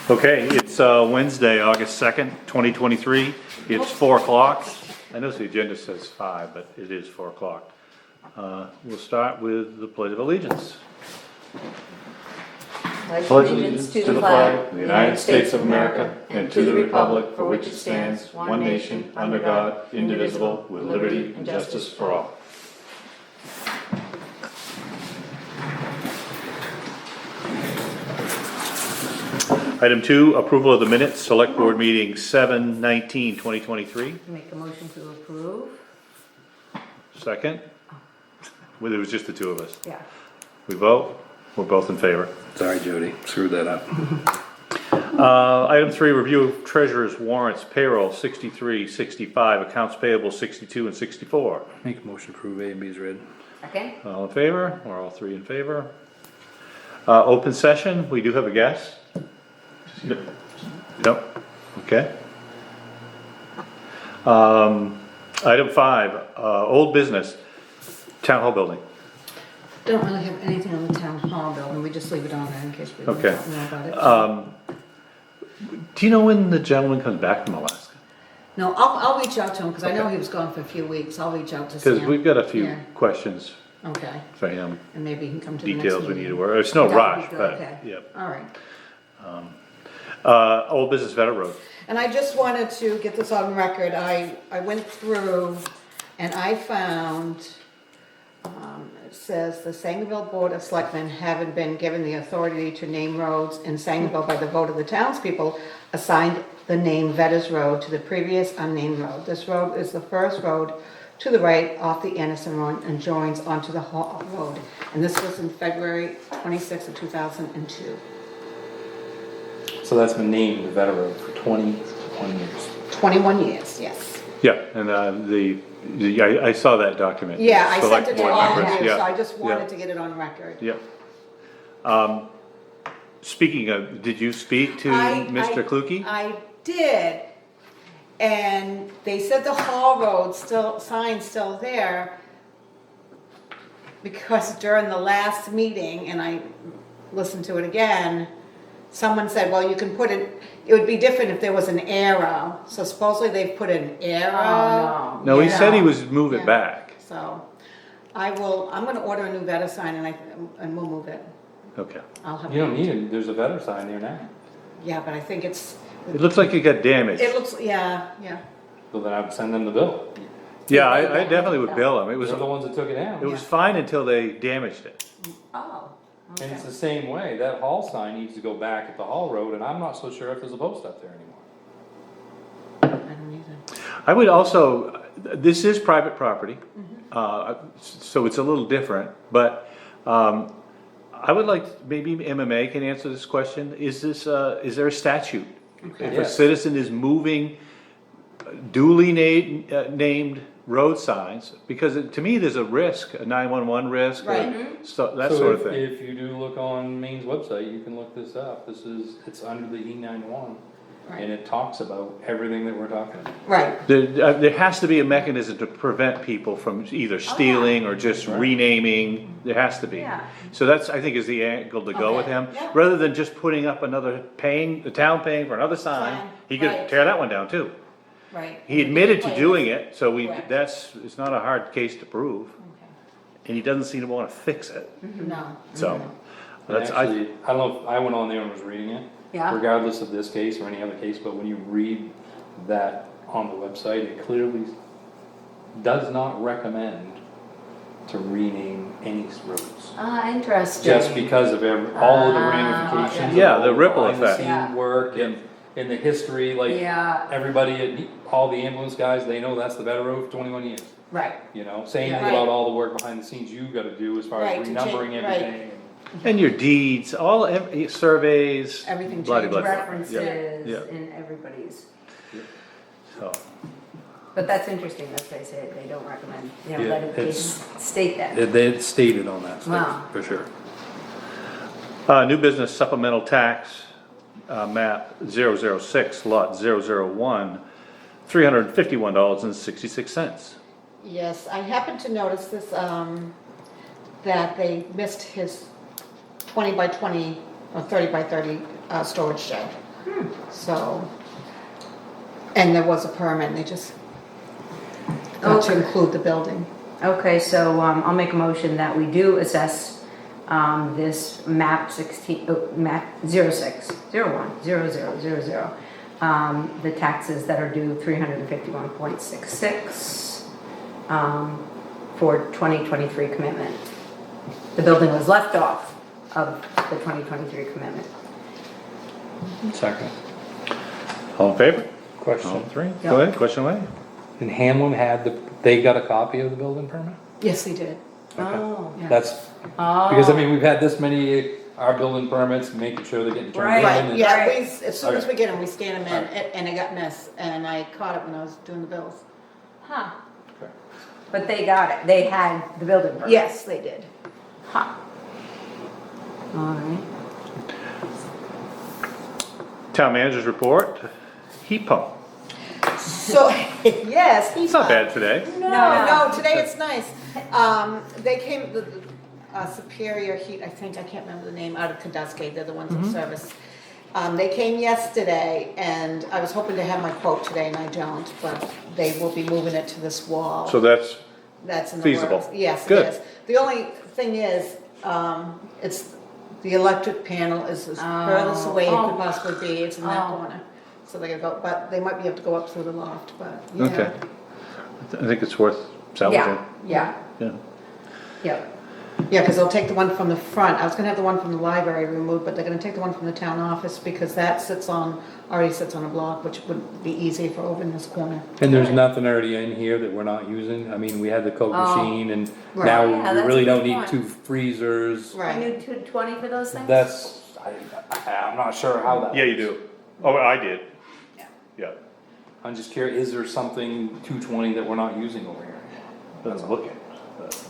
Okay, it's Wednesday, August 2nd, 2023. It's 4 o'clock. I know the agenda says 5, but it is 4 o'clock. We'll start with the Pledge of Allegiance. Pledge allegiance to the flag of the United States of America and to the republic for which it stands, one nation, under God, indivisible, with liberty and justice for all. Item 2, approval of the minutes, Select Board Meeting 7/19/2023. Make a motion to approve. Second? Well, it was just the two of us. Yeah. We vote, we're both in favor. Sorry, Jody, screwed that up. Item 3, review of treasurer's warrants, payroll 63, 65, accounts payable 62 and 64. Make a motion to approve A and B is read. Second? All in favor, or all three in favor? Open session, we do have a guest? No, okay. Item 5, old business, town hall building. Don't really have anything on the town hall building, we just leave it on there in case we don't Okay. know about it. Do you know when the gentleman comes back from Alaska? No, I'll reach out to him, because I know he was gone for a few weeks, I'll reach out to Sam. Because we've got a few Yeah. questions Okay, for him, and maybe he can come to the next details we meeting. need to work, it's no That would rush, be good, but, okay. yep. All right. Old business Vetter Road. And I just wanted to get this on record, I went through and I found, it says the Sangerville Board of Selectmen, having been given the authority to name roads in Sangerville by the vote of the townspeople, assigned the name Vetters Road to the previous unnamed road. This road is the first road to the right off the Anderson Road and joins onto the Hall Road. And this was in February 26th of 2002. So that's been named the Vetter Road for 21 years. 21 years, yes. Yeah, and I saw that document. Yeah, I sent Select it to board all of members, you, so yeah, I just wanted yeah, to get it on record. Yeah. Speaking of, did you speak to Mr. Kluge? I did, and they said the Hall Road sign's still there, because during the last meeting, and I listened to it again, someone said, well, you can put it would be different if there was an arrow, so supposedly they've put an arrow. No, he said he Yeah. was move it Yeah. back. So, I'm gonna order a new Vetter sign and we'll move it. Okay. I'll have. You don't need it, there's a Vetter sign there now. Yeah, but I think It looks like it got damaged. it looks, yeah. So then I would send them the bill. Yeah, I definitely would bill him. It was They're the ones that took it down. fine until they damaged it. Oh, And okay. it's the same way, that hall sign needs to go back at the Hall Road, and I'm not so sure if there's a post up there anymore. I don't either. I would also, this is private property, Mm-hmm. so it's a little different, but I would like, maybe MMA can answer this question. Is there a statute? If a Yes. citizen is moving duly named road signs, because to me, there's a risk, a 911 risk, or Right. so, that So sort of if- thing. If you do look on Maine's website, you can look this up, it's under the E91, Right. and it talks about everything that we're talking about. Right, There has to be a mechanism to prevent people from either stealing or just Right. renaming, there has to be. Yeah. So that's, I think, is the angle to go with Okay, him, yeah. rather than just putting up another the town paying for another sign, Sign, he could right. tear that one down too. right. He admitted to Right. doing it, so Correct. it's not a hard case to prove, and he doesn't seem to wanna fix it, No. so. And That's, actually, I don't know if I went on there and was reading it. Yeah. Regardless of this case or any other case, but when you read that on the website, it clearly does not recommend to rename any roads. Ah, interesting. Just because of all of the Ah, ramifications. yeah. of Yeah, the all ripple behind-the-scene effect. Yeah. Work and the history, like, Yeah, everybody, all the ambulance guys, they know that's the better road for 21 years. right. You know, same Yeah. thing about all the work behind the scenes you gotta do as far Right, as to renumbering change- everything. And your deeds, surveys. Everything blah, changed. blah, blah. references Yeah. in everybody's, So, but that's interesting that they say they don't recommend, you know, Yeah, that it it's- didn't state that. They stated on that Wow. stuff, for sure. new business supplemental tax, map 006, lot 001, $351.66. Yes, I happened to notice this, that they missed his 20 by 20 or 30 by 30 storage shed. So, and there was a permit, and they just got to Okay. include the building. Okay, so, I'll make a motion that we do assess, this map 16, map 06010000, the taxes that are due 351.66, for 2023 commitment. The building was left off of the 2023 commitment. Second. All in favor? All Question. three? Yeah. Go ahead, question away. And Hamlin they got a copy of the building permit? Yes, they did. Oh. Yeah. That's, because I mean, we've had this many, our building permits, making sure they're getting turned in. Right, Right, yeah, Right. as soon as Okay. we get them, we scan them in, and it got missed, and I caught it when I was doing the bills. Huh, Okay. but they got it, they had the building permit. Yes, they did. Huh. All right. Town manager's report, heat pump. So, yes, It's not bad today. No, today it's nice. They came, Superior Heat, I think, I can't remember the name, out of Kandusky, they're the ones in service. They came yesterday, and I was hoping to have my quote today, and I don't, but they will be moving it to this wall. So that's That's in the feasible. works. Yes, it Good. is. The only thing is, it's, the electric panel is as furthest away it Oh. could possibly be, it's in that Oh. corner. So they gotta go, but they might be able to go up through the loft, but, yeah. Okay. I think it's worth salvaging. Yeah, Yeah. yeah. Yeah, because they'll take the one from the front, I was gonna have the one from the library removed, but they're gonna take the one from the town office, because that already sits on a block, which would be easy for over in this corner. And there's nothing already in here that we're not using, I mean, we had the Coke Oh. machine, and Right. now Yeah, we that's really a don't good need point. 2 freezers. Right. I knew 220 for those things? I'm not sure how that. Yeah, you do. Oh, I did. Yeah. I'm just curious, is there something 220 that we're not using over here? Doesn't look it.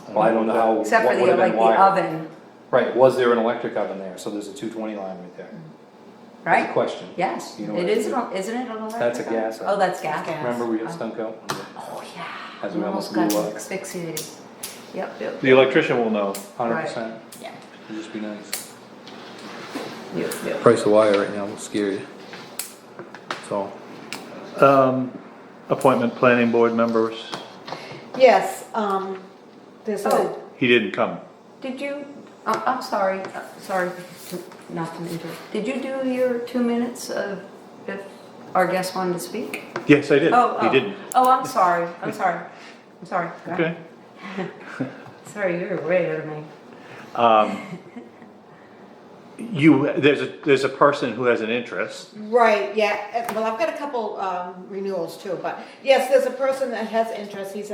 Well, I don't know how, Except for what would've like been the wired. oven, Right, was there an electric oven there, so there's a 220 line right there? That's right? a question. Yes, You know it what is, it isn't it an electric? That's a oven? gas oven. Oh, that's gas. Gas. Remember we got stunk out? Oh, yeah. As we almost got blew up. asphyxiated. Yep. The electrician will know. 100%, Yeah. it'd just be nice. Yep. Price of wire right now will scare you. So, Appointment planning board members, Yes, there's a, Oh, he didn't come. did you, I'm sorry, not to interrupt. Did you do your 2 minutes of if our guest wanted to speak? Yes, I did. Oh, He didn't. Oh, I'm sorry. Go ahead. Okay. Sorry, you're way ahead of me. There's a person who has an interest. right, yeah, well, I've got a couple renewals too, but yes, there's a person that has interest, he's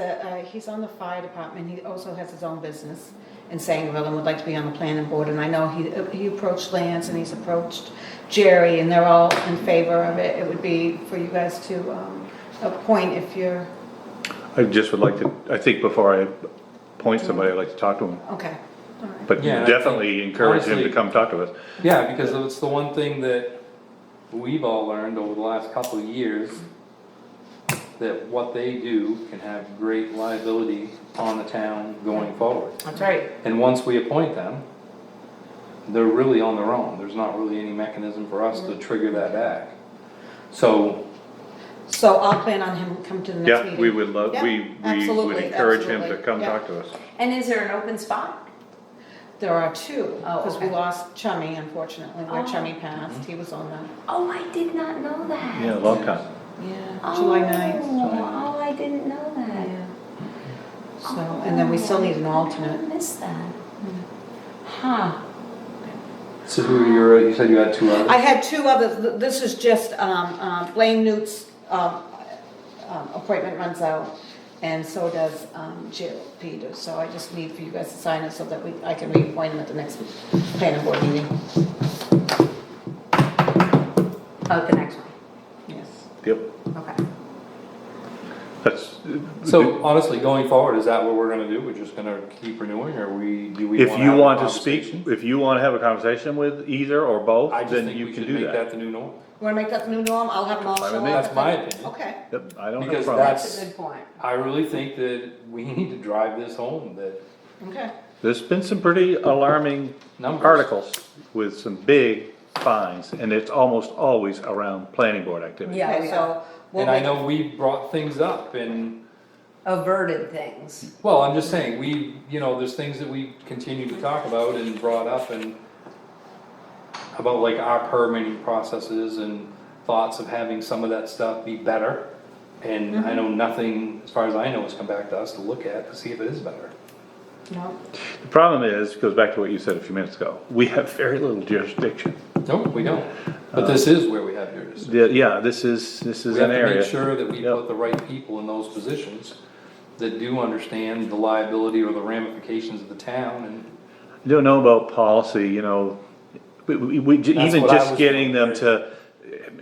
on the fire department, he also has his own business in Sangerville and would like to be on the planning board, and I know he approached Lance and he's approached Jerry, and they're all in favor of it. It would be for you guys to appoint if you're, I just would like to, I think before I appoint somebody, I'd like to talk to him. okay, all right. But Yeah, I definitely think, encourage him to honestly- come talk to us. yeah, because it's the one thing that we've all learned over the last couple of years, that what they do can have great liability on the town going forward. That's right. And once we appoint them, they're really on their own, there's not really any mechanism for us to trigger that back. So, So I'll plan on him coming to the next meeting. Yeah, we would love, Yeah, we would absolutely, encourage him to absolutely, come yeah. talk to us. And is there an open spot? There are two, Oh, because we okay. lost Chummy, unfortunately, where Oh. Chummy passed, he was on the, Oh, I did not know that. Yeah, a long time. yeah, July 9th. Oh, I didn't know that. Yeah. So, and then we still need an I alternate. missed that. Huh. so who you said you had 2 others? I had two others, this is just, Blaine Newt's, appointment runs out, and so does, Jill Peters, so I just need for you guys to sign it so that I can reappoint him at the next planning board meeting. Oh, the next one. Yes. Yep, Okay. that's. So honestly, going forward, is that what we're gonna do? We're just gonna keep renewing, or do we If wanna you have a want to speak, conversation? if you want to have a conversation with either or both, I just then think you we can should do make that. that the new norm. You wanna make that the new norm? I'll have them all Fine show with up. me. That's my opinion. Okay. Yep, I don't have a Because problem. that's- That's a good point. I really think that we need to drive this home, that Okay. There's been some pretty alarming numbers. articles with some big fines, and it's almost always around planning board activity. Yeah. Okay, so we'll And I make, know we brought things up and, Averted things. well, I'm just saying, there's things that we continue to talk about and brought up and about like our permitting processes and thoughts of having some of that stuff be better. And I know nothing, as far as I know, has come back to us to look at to see if it is better. no, The problem is, goes back to what you said a few minutes ago, we have very little jurisdiction. No, we don't. But this is where we have your decision. Yeah, this is We an have to area. make sure that we Yep. put the right people in those positions that do understand the liability or the ramifications of the town and. I don't know about policy, you know, even what I just was getting them wondering.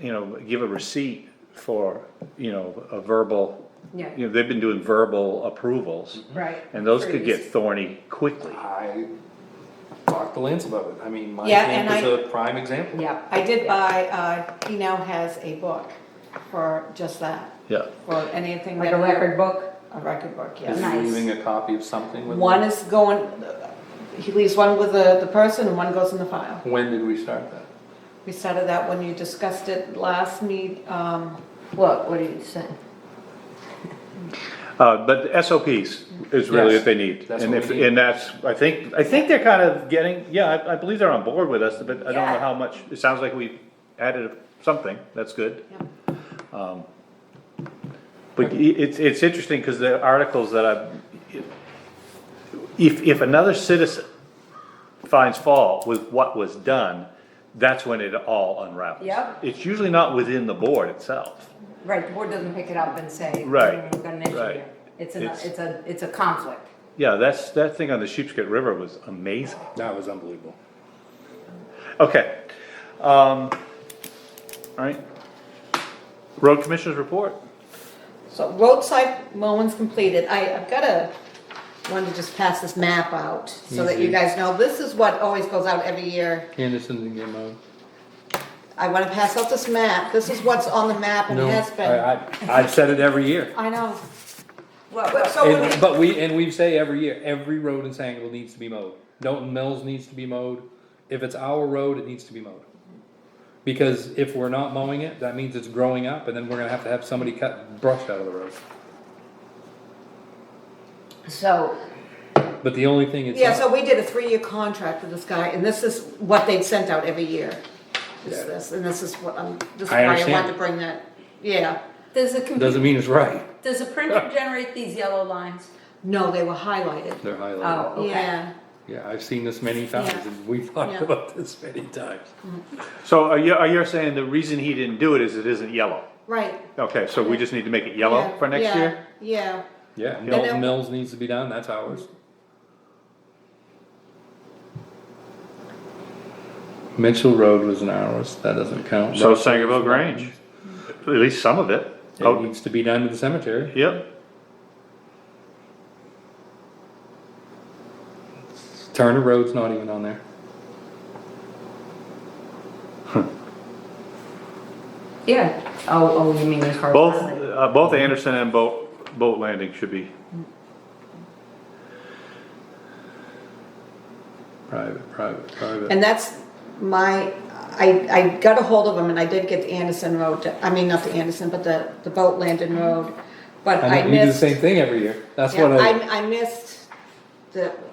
to, give a receipt for, a verbal, Yeah. they've been doing verbal approvals. Right. And those could get Freeze. thorny quickly. I talked to Lance about it. I mean, my Yeah, camp and is a prime example. Yeah. I did buy, he now has a book for just that, Yeah, for anything. Like that a record book? A record book, Is yes. he Nice. leaving a copy of something with One him? is going, he leaves one with the person and one goes in the file. When did we start that? We started that when you discussed it last meet, What do you say? but the SOPs is really Yes, what they need. that's And what if, we need. and that's, I think they're kind of getting, yeah, I believe they're on board with us, but I don't know Yeah. how much, it sounds like we added something, that's good. But it's interesting, because the articles that if another citizen finds fault with what was done, that's when it all unravels. Yep. It's usually not within the board itself. Right, the board doesn't pick it up and say, Right, we've got an issue right. here. It's- It's a conflict. Yeah, that thing on the Sheepshead River was amazing. That was unbelievable. Okay, alright. Road Commissioners report? so roadside mowing's completed. I've wanted to just pass this map out so that you Easy. guys know, this is what always goes out every year. Anderson didn't get mowed. I wanna pass out this map, this is what's on the map and No, has been. I've said it every year. I know. Well, So when we- But we say every year, every road in Sangerville needs to be mowed. Dalton Mills needs to be mowed. If it's our road, it needs to be mowed. Because if we're not mowing it, that means it's growing up, and then we're gonna have somebody cut brush out of the road. So, But the only thing it's. Yeah, so we did a 3-year contract with this guy, and this is what they'd sent out every year. Is Yeah. this, and this is what this is I why I understand. wanted to bring that, yeah. does the Doesn't computer, mean it's right. does the printer generate these yellow lines? No, they were highlighted. They're highlighted. Oh, okay. Yeah, Yeah, I've seen this many times, Yeah. and we've talked Yeah. about this many times. So are you saying the reason he didn't do it is it isn't yellow? right. Okay, so we just need to make it yellow Yeah, for next yeah, year? Yeah, Yeah, then- Dalton Mills needs to be done, that's ours. Mitchell Road was an ours, that doesn't count. So Sangerville Grange, at least some of it. It Oh, needs to be done to the cemetery. yep, Turner Road's not even on there. Yeah. Oh, you mean as far as. both Anderson and Boat Landing should be, Private. and that's I got a hold of him and I did get the Anderson Road, I mean, not the Anderson, but the Boat Landing Road. But I I know, you do the missed, same thing every year, that's yeah, what I, I missed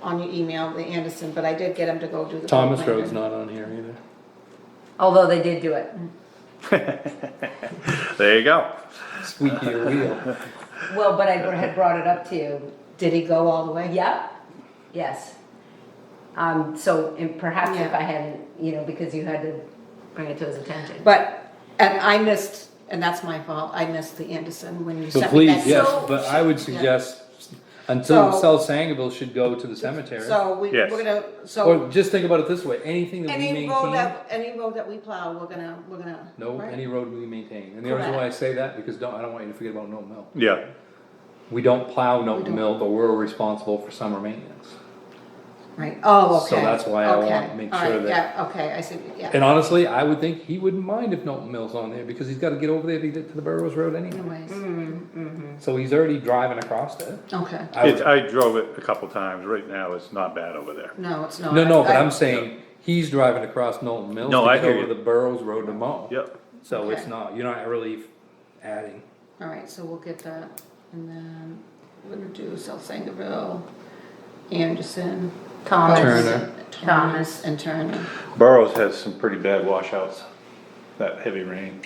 on your email, the Anderson, but I did get him to go do the Boat Thomas Landing. Road's not on here either. Although they did do it. there you go. Squeakier wheel. Well, but I had brought it up to you. Did he go all the way? Yep, yes. So and perhaps if Yeah. I hadn't, because you had to bring it to his attention. But, and I missed, and that's my fault, I missed the Anderson when you So sent me that. please, yes, So- but I would suggest, until So- South Sangerville should go to the cemetery. So we're Yes. gonna, so Or just think about it this way, anything that we any road maintain, any road that we plow, we're gonna, no, right? any road we maintain. And the reason why I say that, because I don't want you to forget about Norton Mill. Yeah, We don't plow Norton don't. Mill, but we're responsible for summer maintenance. Right, oh, So okay. that's why I want to Okay. make All sure right, that- yeah, okay, I see, yeah. And honestly, I would think he wouldn't mind if Norton Mill's on there, because he's gotta get over there to get to the Burrows Road anyway. Anyways, So he's already driving across it. okay, I would- I drove it a couple times, right now it's not bad over there. no, it's not. No, but I- I'm saying, he's driving across Knowlton Mills No, to I get hear over you. the Burrows Road to mow. Yep. So it's Okay. not, you're not really adding. All right, so we'll get that, and then we're gonna do South Sangerville, Anderson. Thomas. Turner. Thomas and Turner. Burrows has some pretty bad washouts, that heavy rain.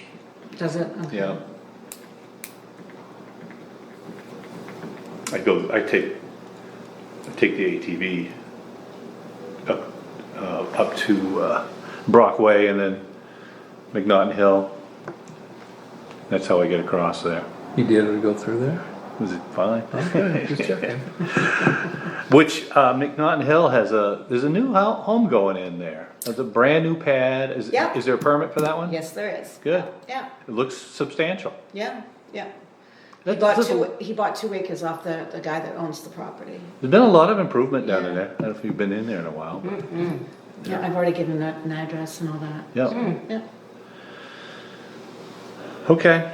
Does it? Okay. Yeah. I take the ATV up to Brockway and then McNaughton Hill. That's how I get across there. You did it go through there? Was it fine? Okay, just checking. Which, McNaughton Hill there's a new home going in there. There's a brand new pad. Yeah. Is there a permit for that one? Yes, there is. Good. Yeah, It looks substantial. yeah, yeah. That's- He bought 2 acres off the guy that owns the property. There's been a lot of improvement down in Yeah. there. I don't know if you've been in there in a while. But Yeah, I've already given an address and all that. yeah. Yeah. Okay.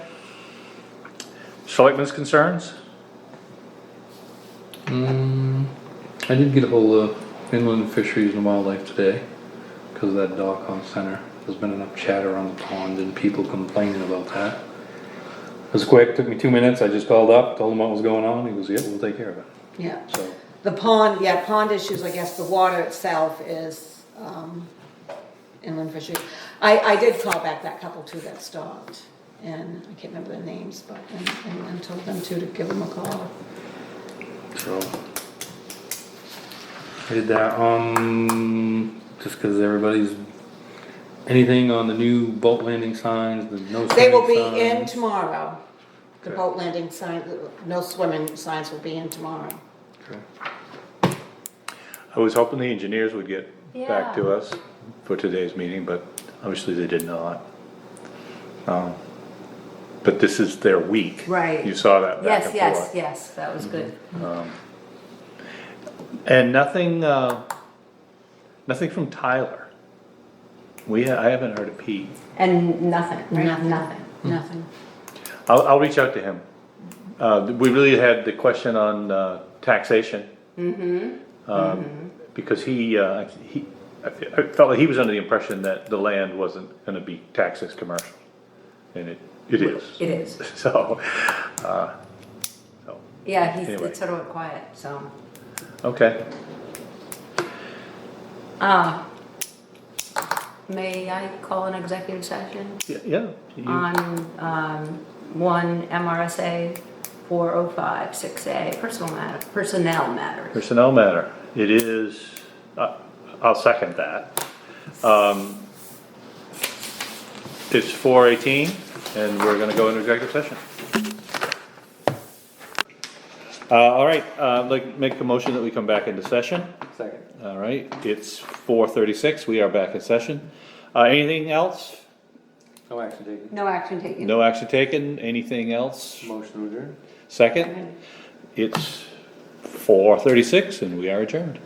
Selectmen's concerns? I did get a hold of Inland Fisheries and Wildlife today, because of that dock on center. There's been enough chatter on the pond and people complaining about that. It was quick, took me 2 minutes, I just called up, told him what was going on, he goes, yeah, we'll take care of it. Yeah. So, The pond, yeah, pond issues, I guess the water itself is, inland fisheries. I did call back that couple too that stopped, and I can't remember their names, but, and told them to give them a call. so. I did that, just cause everybody's, anything on the new boat landing signs, the no They will swimming be in signs? tomorrow. The Okay. boat landing sign, no swimming signs will be in tomorrow. Okay. I was hoping the engineers would get back to Yeah. us for today's meeting, but obviously they did not. But this is their week. Right. You saw that back Yes, and yes, forth. yes, that was good. And nothing from Tyler. I haven't heard of Pete. And nothing, right? Nothing. Nothing. Nothing. I'll reach out to him. We really had the question on taxation. Because I felt like he was under the impression that the land wasn't gonna be taxed as commercial. And it is. It is. So, Yeah, Anyway. it sort of went quiet, so. okay. May I call an executive session Yeah. on, 1 MRSA 4056A, personnel matters? Personnel matter. It is, I'll second that. It's 4:18 and we're gonna go into executive session. All right, make a motion that we come back into session. Second. All right, it's 4:36, we are back in session. Anything else? No action taken. No action taken. No action taken, anything else? Motion adjourned. Second? It's 4:36 and we are adjourned.